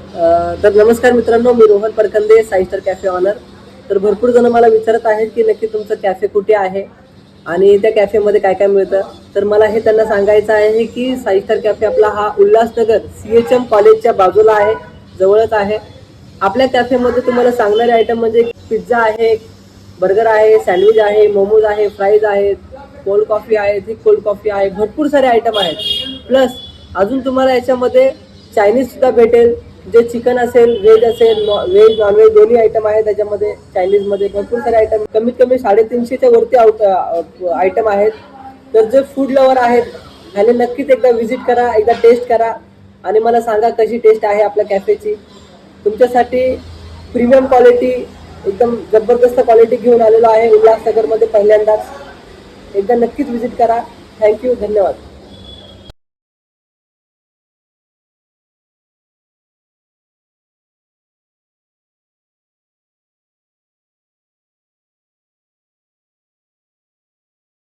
तर नमस्कार मित्रांनो, मी Rohan Parkhande, Sai star cafe owner. तर भरपूर जण मला विचारत आहेत की नक्की तुमचं कॅफे कुठे आहे आणि त्या कॅफेमध्ये काय काय मिळतं. तर मला हे त्यांना सांगायचं आहे की साई स्टार कॅफे आपला हा उल्हासनगर CHM कॉलेजच्या बाजूला आहे, जवळच आहे. आपल्या कॅफेमध्ये तुम्हाला सांगणारे आयटम म्हणजे पिझ्झा आहे, बर्गर आहे, सँडविच आहे, मोमोज आहे, फ्राईज आहेत, कोल्ड कॉफी आहे, थिक कोल्ड कॉफी आहे, भरपूर सारे आयटम आहेत. प्लस अजून तुम्हाला याच्यामध्ये चायनीज सुद्धा भेटेल. जे चिकन असेल, व्हेज असेल, व्हेज नॉनव्हेज दोन्ही आयटम आहेत त्याच्यामध्ये. चायनीजमध्ये भरपूर सारे आयटम, कमीत कमी 350च्या वरती आयटम आहेत. तर जे फूड लवर आहेत ह्याने नक्कीच एकदा व्हिजिट करा, एकदा टेस्ट करा आणि मला सांगा कशी टेस्ट आहे आपल्या कॅफेची. तुमच्यासाठी प्रीमियम क्वालिटी, एकदम जबरदस्त क्वालिटी घेऊन आलेलो आहे उल्हासनगरमध्ये पहिल्यांदाच. एकदा नक्कीच व्हिजिट करा. थँक्यू, धन्यवाद.